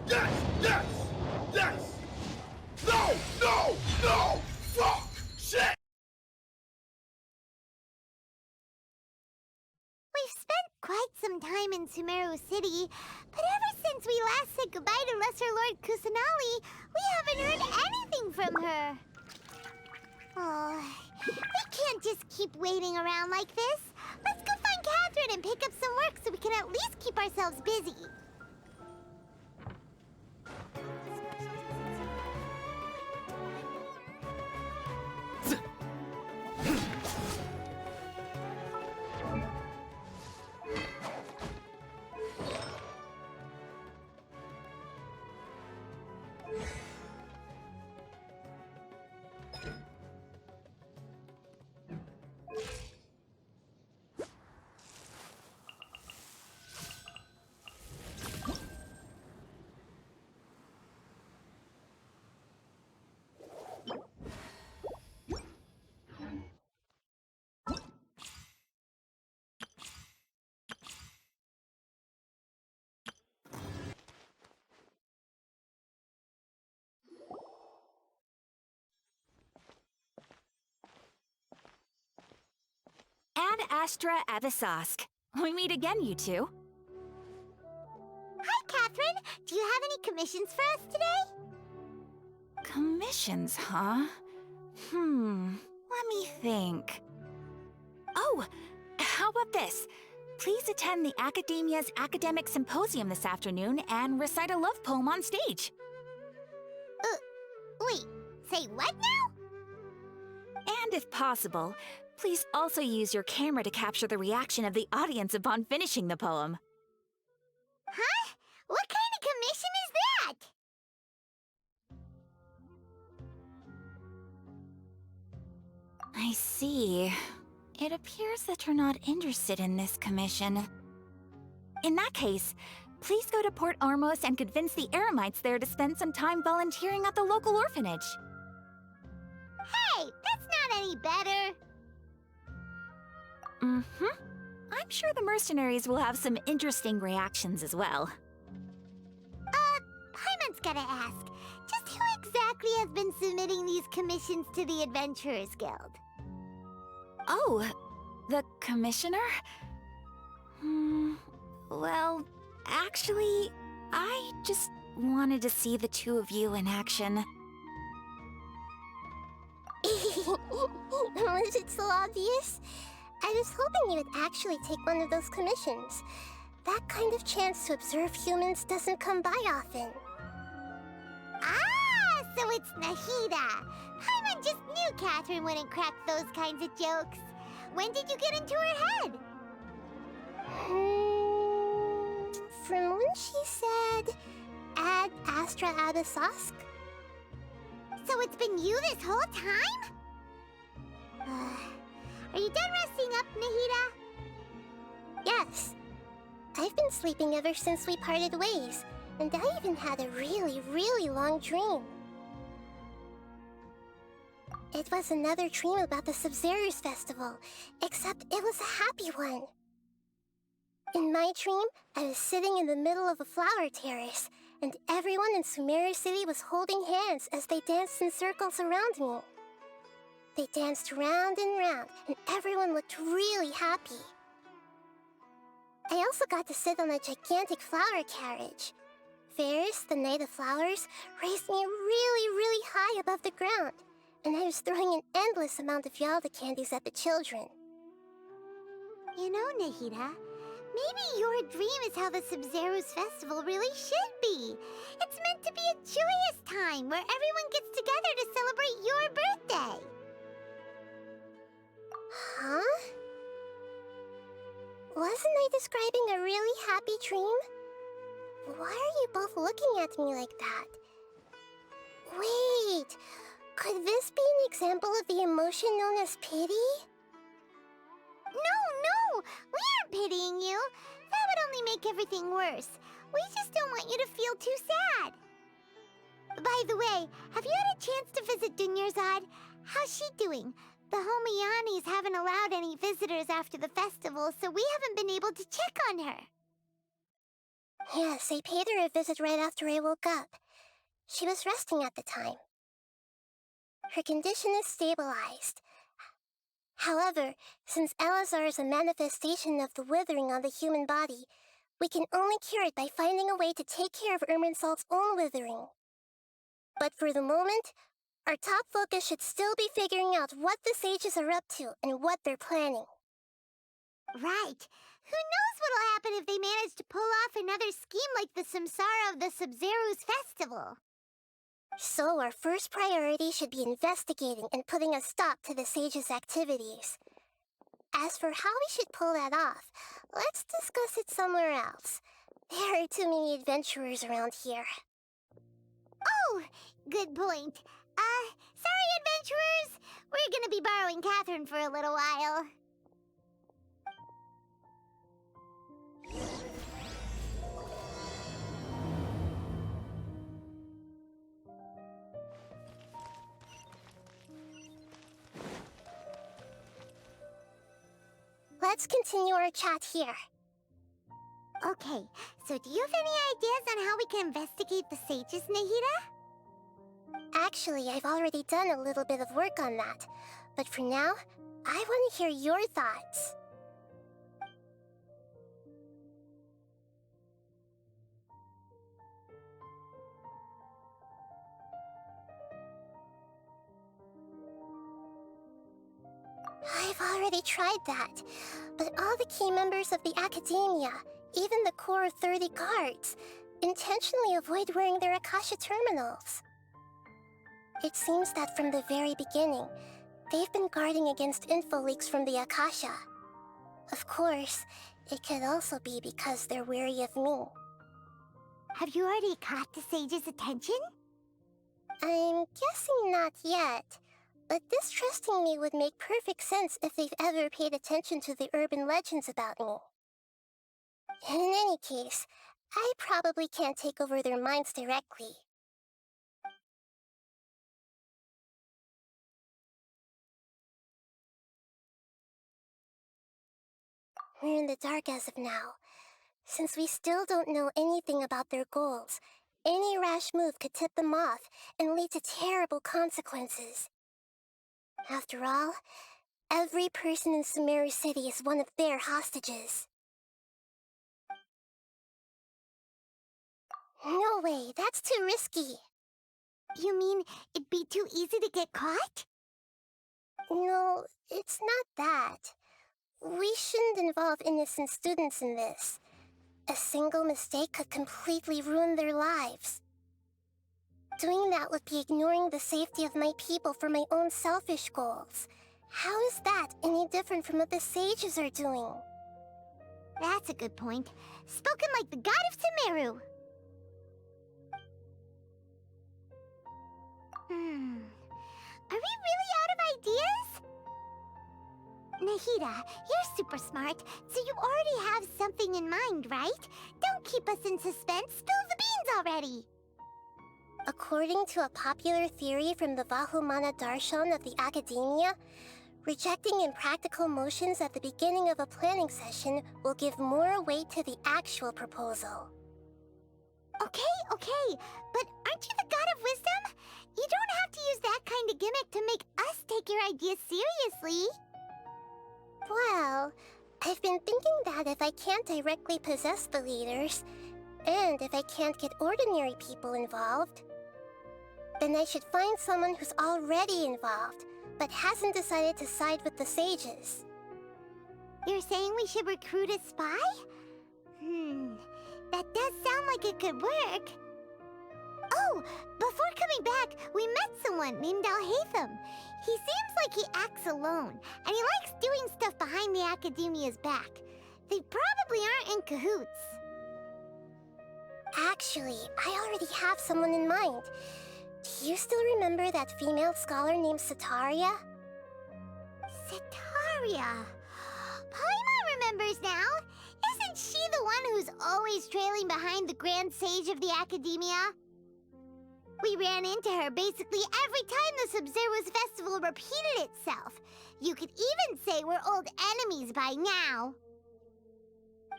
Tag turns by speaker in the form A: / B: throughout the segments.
A: Yes! Yes! Yes! No! No! No! Fuck! Shit!
B: We've spent quite some time in Sumeru City, but ever since we last said goodbye to Lesser Lord Kusanali, we haven't heard anything from her. Oh, we can't just keep waiting around like this. Let's go find Catherine and pick up some work so we can at least keep ourselves busy.
C: Ad Astra Abyssosque. We meet again, you two.
B: Hi, Catherine. Do you have any commissions for us today?
C: Commissions, huh? Let me think. Oh, how about this? Please attend the Academia's Academic Symposium this afternoon and recite a love poem on stage.
B: Wait, say what now?
C: And if possible, please also use your camera to capture the reaction of the audience upon finishing the poem.
B: Huh? What kind of commission is that?
C: I see. It appears that you're not interested in this commission. In that case, please go to Port Ormos and convince the Eremites there to spend some time volunteering at the local orphanage.
B: Hey, that's not any better.
C: I'm sure the mercenaries will have some interesting reactions as well.
B: Paimon's gotta ask, just who exactly has been submitting these commissions to the Adventurers Guild?
C: Oh, the commissioner? Well, actually, I just wanted to see the two of you in action.
D: Was it so obvious? I was hoping you would actually take one of those commissions. That kind of chance to observe humans doesn't come by often.
B: Ah, so it's Nahida. Paimon just knew Catherine wouldn't crack those kinds of jokes. When did you get into her head?
D: From when she said, Ad Astra Abyssosque?
B: So it's been you this whole time? Are you done resting up, Nahida?
D: Yes. I've been sleeping ever since we parted ways, and I even had a really, really long dream. It was another dream about the Sub-Zerus Festival, except it was a happy one. In my dream, I was sitting in the middle of a flower terrace, and everyone in Sumeru City was holding hands as they danced in circles around me. They danced round and round, and everyone looked really happy. I also got to sit on a gigantic flower carriage. Ferris, the Knight of Flowers, raised me really, really high above the ground, and I was throwing an endless amount of Yalda candies at the children.
B: You know, Nahida, maybe your dream is how the Sub-Zerus Festival really should be. It's meant to be a joyous time where everyone gets together to celebrate your birthday.
D: Huh? Wasn't I describing a really happy dream? Why are you both looking at me like that? Wait, could this be an example of the emotion known as pity?
B: No, we aren't pitying you. That would only make everything worse. We just don't want you to feel too sad. By the way, have you had a chance to visit Dunyarzad? How's she doing? The Homianis haven't allowed any visitors after the festival, so we haven't been able to check on her.
D: Yes, I paid her a visit right after I woke up. She was resting at the time. Her condition is stabilized. However, since Elazar is a manifestation of the withering on the human body, we can only cure it by finding a way to take care of Irminsul's own withering. But for the moment, our top focus should still be figuring out what the sages are up to and what they're planning.
B: Right. Who knows what'll happen if they manage to pull off another scheme like the Samsara of the Sub-Zero's festival?
D: So our first priority should be investigating and putting a stop to the sages' activities. As for how we should pull that off, let's discuss it somewhere else. There are too many adventurers around here.
B: Oh, good point. Sorry, adventurers. We're gonna be borrowing Catherine for a little while.
D: Let's continue our chat here.
B: Okay, so do you have any ideas on how we can investigate the sages, Nahida?
D: Actually, I've already done a little bit of work on that. But for now, I want to hear your thoughts. I've already tried that, but all the key members of the Academia, even the core of 30 guards, intentionally avoid wearing their Akasha terminals. It seems that from the very beginning, they've been guarding against info leaks from the Akasha. Of course, it could also be because they're wary of me.
B: Have you already caught the sages' attention?
D: I'm guessing not yet. But distrusting me would make perfect sense if they've ever paid attention to the urban legends about me. In any case, I probably can't take over their minds directly. We're in the dark as of now. Since we still don't know anything about their goals, any rash move could tip them off and lead to terrible consequences. After all, every person in Sumeru City is one of their hostages. No way, that's too risky.
B: You mean it'd be too easy to get caught?
D: No, it's not that. We shouldn't involve innocent students in this. A single mistake could completely ruin their lives. Doing that would be ignoring the safety of my people for my own selfish goals. How is that any different from what the sages are doing?
B: That's a good point. Spoken like the god of Sumeru. Are we really out of ideas? Nahida, you're super smart, so you already have something in mind, right? Don't keep us in suspense. Spill the beans already.
D: According to a popular theory from the Vahumana Darshan of the Academia, rejecting impractical motions at the beginning of a planning session will give more weight to the actual proposal.
B: Okay, but aren't you the god of wisdom? You don't have to use that kind of gimmick to make us take your ideas seriously.
D: Well, I've been thinking that if I can't directly possess the leaders, and if I can't get ordinary people involved, then I should find someone who's already involved, but hasn't decided to side with the sages.
B: You're saying we should recruit a spy? That does sound like it could work. Oh, before coming back, we met someone named Alhaitham. He seems like he acts alone, and he likes doing stuff behind the Academia's back. They probably aren't in cahoots.
D: Actually, I already have someone in mind. Do you still remember that female scholar named Setaria?
B: Setaria. Paimon remembers now. Isn't she the one who's always trailing behind the Grand Sage of the Academia? We ran into her basically every time the Sub-Zero's festival repeated itself. You could even say we're old enemies by now.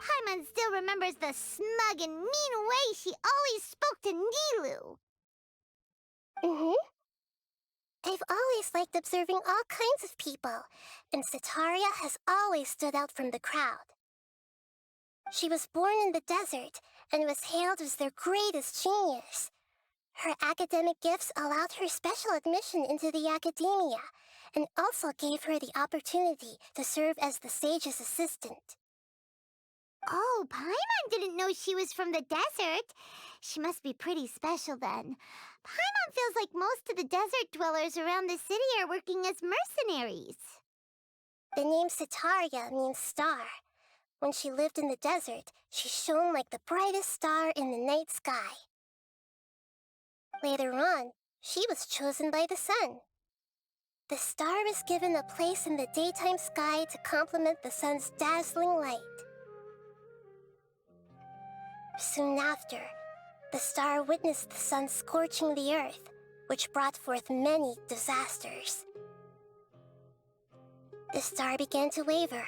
B: Paimon still remembers the smug and mean way she always spoke to Nilou.
D: Mm-hmm. I've always liked observing all kinds of people, and Setaria has always stood out from the crowd. She was born in the desert and was hailed as their greatest genius. Her academic gifts allowed her special admission into the academia, and also gave her the opportunity to serve as the sage's assistant.
B: Oh, Paimon didn't know she was from the desert. She must be pretty special then. Paimon feels like most of the desert dwellers around the city are working as mercenaries.
D: The name Setaria means star. When she lived in the desert, she shone like the brightest star in the night sky. Later on, she was chosen by the sun. The star was given a place in the daytime sky to complement the sun's dazzling light. Soon after, the star witnessed the sun scorching the earth, which brought forth many disasters. The star began to waver.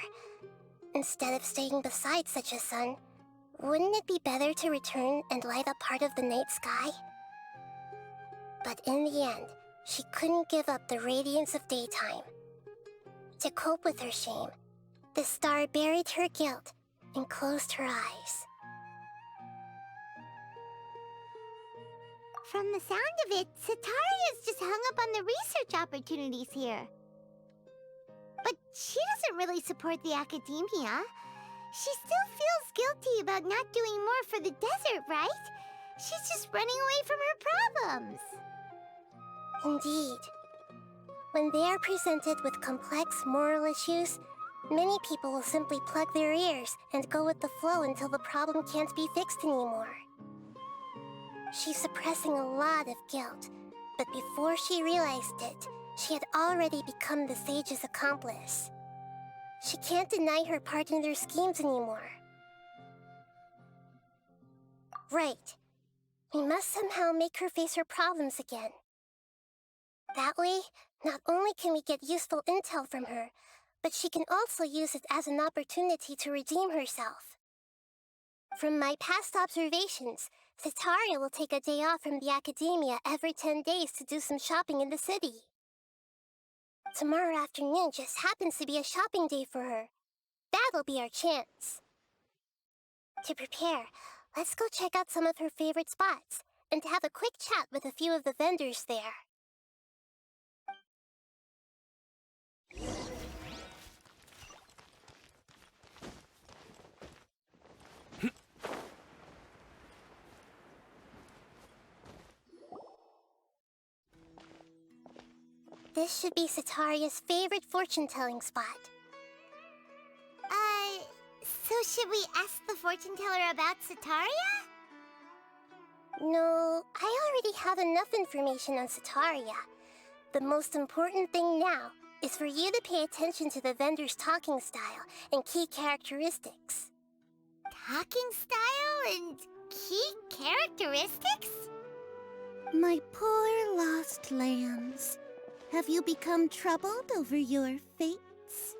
D: Instead of staying beside such a sun, wouldn't it be better to return and light up part of the night sky? But in the end, she couldn't give up the radiance of daytime. To cope with her shame, the star buried her guilt and closed her eyes.
B: From the sound of it, Setaria's just hung up on the research opportunities here. But she doesn't really support the academia. She still feels guilty about not doing more for the desert, right? She's just running away from her problems.
D: Indeed. When they are presented with complex moral issues, many people will simply plug their ears and go with the flow until the problem can't be fixed anymore. She's suppressing a lot of guilt, but before she realized it, she had already become the sage's accomplice. She can't deny her part in their schemes anymore. Right. We must somehow make her face her problems again. That way, not only can we get useful intel from her, but she can also use it as an opportunity to redeem herself. From my past observations, Setaria will take a day off from the academia every 10 days to do some shopping in the city. Tomorrow afternoon just happens to be a shopping day for her. That'll be our chance. To prepare, let's go check out some of her favorite spots, and have a quick chat with a few of the vendors there. This should be Setaria's favorite fortune-telling spot.
B: So should we ask the fortune teller about Setaria?
D: No, I already have enough information on Setaria. The most important thing now is for you to pay attention to the vendor's talking style and key characteristics.
B: Talking style and key characteristics?
E: My poor lost lambs. Have you become troubled over your fates?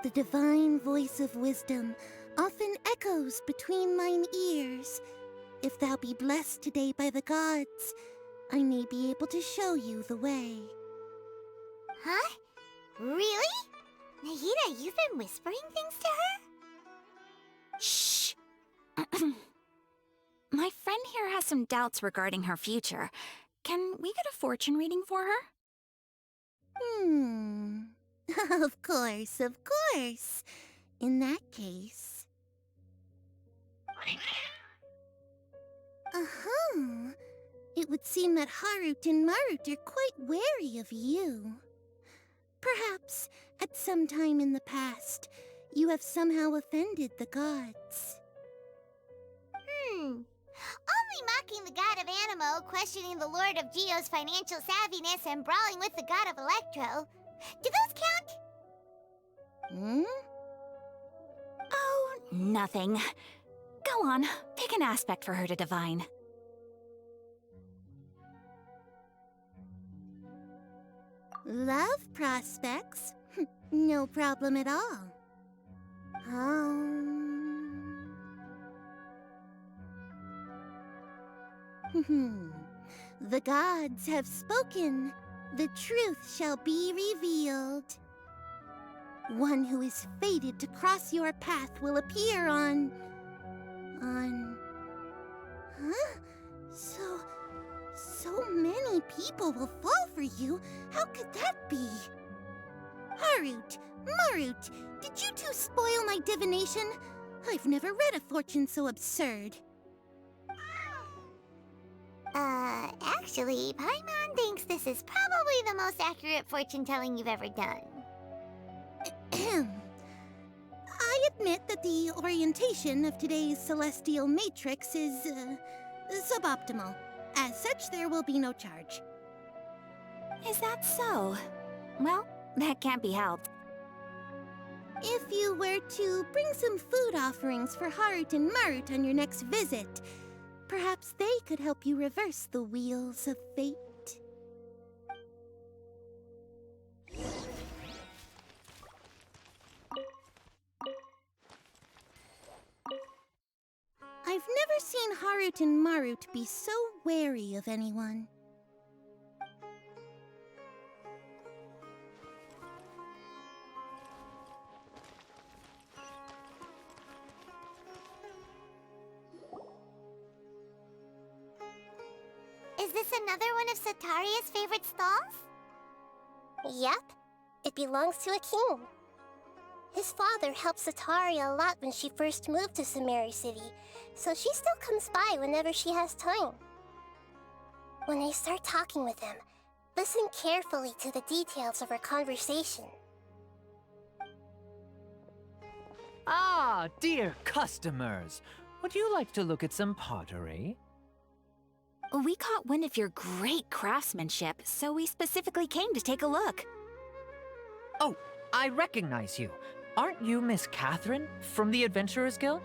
E: The divine voice of wisdom often echoes between mine ears. If thou be blessed today by the gods, I may be able to show you the way.
B: Huh? Really? Nahida, you've been whispering things to her?
C: Shh! My friend here has some doubts regarding her future. Can we get a fortune reading for her?
E: Of course, of course. In that case... It would seem that Harut and Marut are quite wary of you. Perhaps, at some time in the past, you have somehow offended the gods.
B: Only mocking the god of Animo, questioning the lord of Geo's financial savviness, and brawling with the god of Electro. Do those count?
C: Oh, nothing. Go on, pick an aspect for her to divine.
E: Love prospects? No problem at all. The gods have spoken. The truth shall be revealed. One who is fated to cross your path will appear on... Huh? So many people will fall for you. How could that be? Harut, Marut, did you two spoil my divination? I've never read a fortune so absurd.
B: Actually, Paimon thinks this is probably the most accurate fortune-telling you've ever done.
E: I admit that the orientation of today's celestial matrix is, suboptimal. As such, there will be no charge.
C: Is that so? Well, that can't be helped.
E: If you were to bring some food offerings for Harut and Marut on your next visit, perhaps they could help you reverse the wheels of fate. I've never seen Harut and Marut be so wary of anyone.
B: Is this another one of Sataria's favorite stalls?
D: Yep. It belongs to a king. His father helped Sataria a lot when she first moved to Sumeru City, so she still comes by whenever she has time. When I start talking with him, listen carefully to the details of our conversation.
F: Ah, dear customers! Would you like to look at some pottery?
C: We caught wind of your great craftsmanship, so we specifically came to take a look.
F: Oh, I recognize you. Aren't you Miss Catherine from the Adventurers Guild?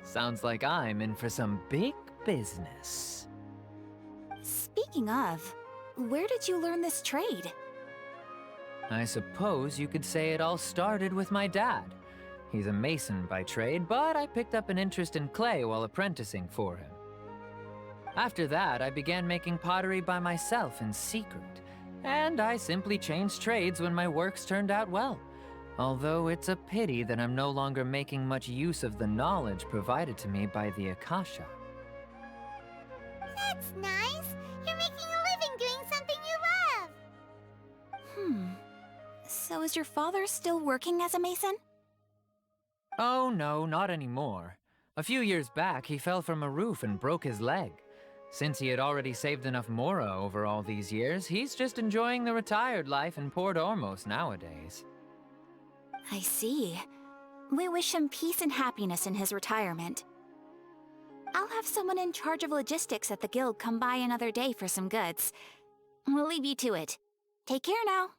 F: Sounds like I'm in for some big business.
C: Speaking of, where did you learn this trade?
F: I suppose you could say it all started with my dad. He's a mason by trade, but I picked up an interest in clay while apprenticing for him. After that, I began making pottery by myself in secret, and I simply changed trades when my works turned out well. Although it's a pity that I'm no longer making much use of the knowledge provided to me by the Akasha.
B: That's nice. You're making a living doing something you love.
C: So is your father still working as a mason?
F: Oh no, not anymore. A few years back, he fell from a roof and broke his leg. Since he had already saved enough Mora over all these years, he's just enjoying the retired life in Port Ormos nowadays.
C: I see. We wish him peace and happiness in his retirement. I'll have someone in charge of logistics at the guild come by another day for some goods. We'll leave you to it. Take care now.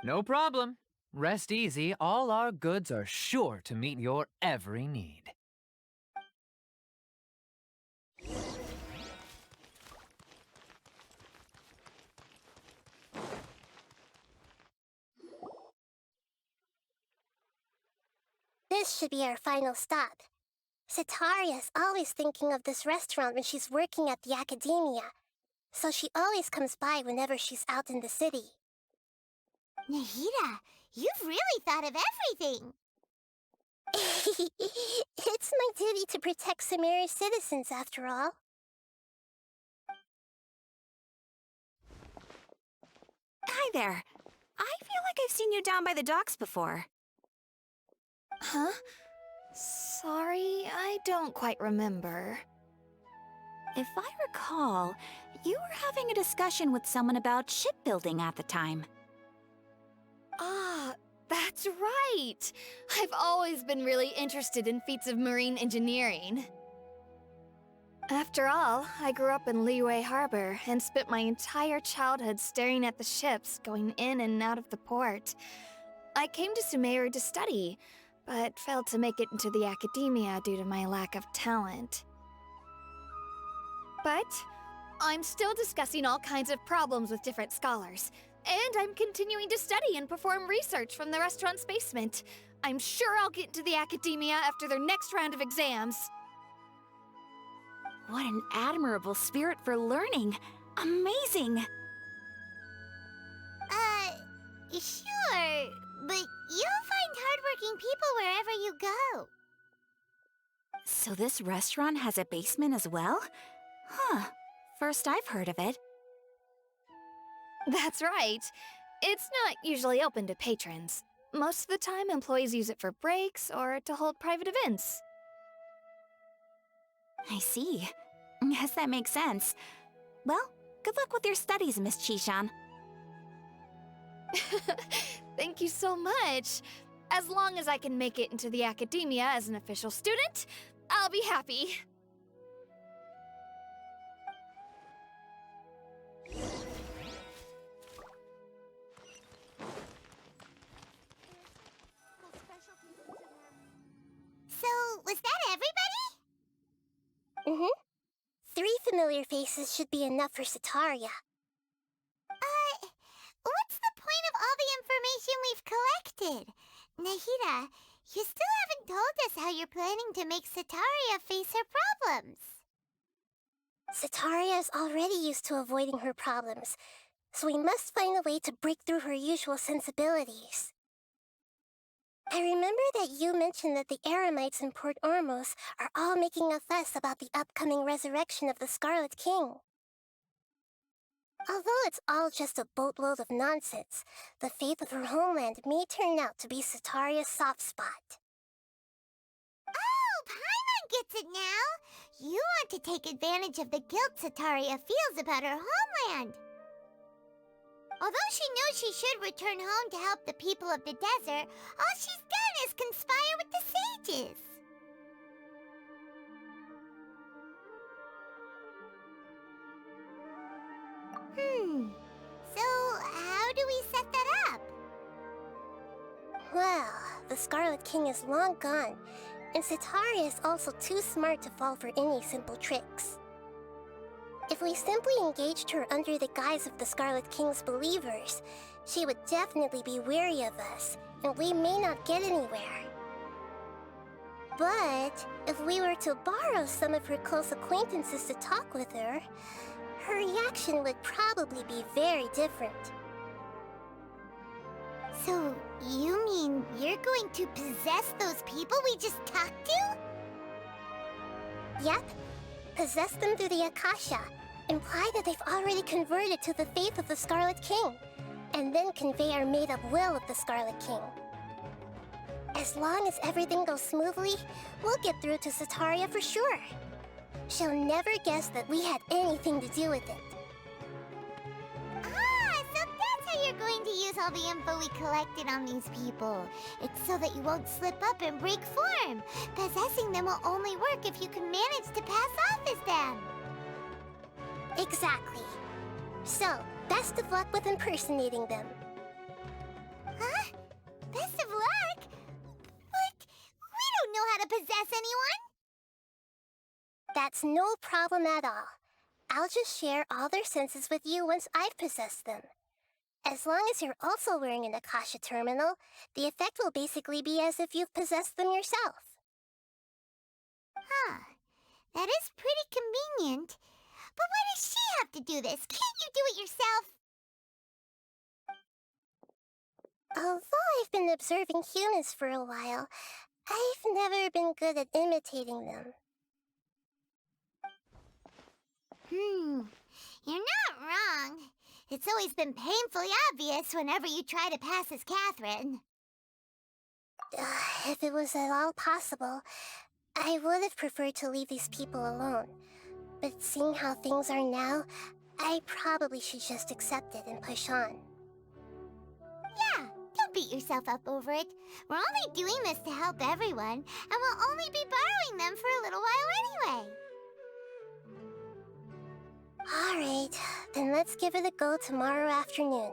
F: No problem. Rest easy, all our goods are sure to meet your every need.
D: This should be our final stop. Sataria's always thinking of this restaurant when she's working at the academia, so she always comes by whenever she's out in the city.
B: Nahida, you've really thought of everything.
D: It's my duty to protect Sumeru's citizens, after all.
C: Hi there. I feel like I've seen you down by the docks before.
G: Huh? Sorry, I don't quite remember.
C: If I recall, you were having a discussion with someone about shipbuilding at the time.
G: Ah, that's right! I've always been really interested in feats of marine engineering. After all, I grew up in Liyue Harbor and spent my entire childhood staring at the ships going in and out of the port. I came to Sumeru to study, but failed to make it into the academia due to my lack of talent. But I'm still discussing all kinds of problems with different scholars, and I'm continuing to study and perform research from the restaurant's basement. I'm sure I'll get into the academia after their next round of exams.
C: What an admirable spirit for learning. Amazing!
B: Sure, but you'll find hardworking people wherever you go.
C: So this restaurant has a basement as well? Huh. First I've heard of it.
G: That's right. It's not usually open to patrons. Most of the time, employees use it for breaks or to hold private events.
C: I see. Guess that makes sense. Well, good luck with your studies, Miss Chishan.
G: Thank you so much. As long as I can make it into the academia as an official student, I'll be happy.
B: So, was that everybody?
D: Mm-hmm. 3 familiar faces should be enough for Sataria.
B: What's the point of all the information we've collected? Nahida, you still haven't told us how you're planning to make Sataria face her problems.
D: Sataria is already used to avoiding her problems, so we must find a way to break through her usual sensibilities. I remember that you mentioned that the Eremites in Port Ormos are all making a fuss about the upcoming resurrection of the Scarlet King. Although it's all just a boatload of nonsense, the faith of her homeland may turn out to be Sataria's soft spot.
B: Oh, Paimon gets it now! You want to take advantage of the guilt Sataria feels about her homeland. Although she knows she should return home to help the people of the desert, all she's done is conspire with the sages. So how do we set that up?
D: Well, the Scarlet King is long gone, and Sataria is also too smart to fall for any simple tricks. If we simply engaged her under the guise of the Scarlet King's believers, she would definitely be wary of us, and we may not get anywhere. But if we were to borrow some of her close acquaintances to talk with her, her reaction would probably be very different.
B: So, you mean you're going to possess those people we just talked to?
D: Yep. Possess them through the Akasha, imply that they've already converted to the faith of the Scarlet King, and then convey our made-up will of the Scarlet King. As long as everything goes smoothly, we'll get through to Sataria for sure. She'll never guess that we had anything to do with it.
B: Ah, so that's how you're going to use all the info we collected on these people. It's so that you won't slip up and break form. Possessing them will only work if you can manage to pass off as them.
D: Exactly. So, best of luck with impersonating them.
B: Huh? Best of luck? But we don't know how to possess anyone.
D: That's no problem at all. I'll just share all their senses with you once I've possessed them. As long as you're also wearing an Akasha terminal, the effect will basically be as if you've possessed them yourself.
B: Huh. That is pretty convenient. But why does she have to do this? Can't you do it yourself?
D: Although I've been observing humans for a while, I've never been good at imitating them.
B: You're not wrong. It's always been painfully obvious whenever you try to pass as Catherine.
D: If it was at all possible, I would have preferred to leave these people alone. But seeing how things are now, I probably should just accept it and push on.
B: Yeah, don't beat yourself up over it. We're only doing this to help everyone, and we'll only be borrowing them for a little while anyway.
D: Alright, then let's give it a go tomorrow afternoon.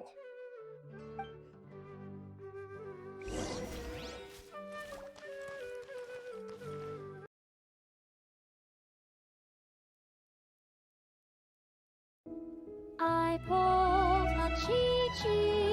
H: I pulled a Chi-Chi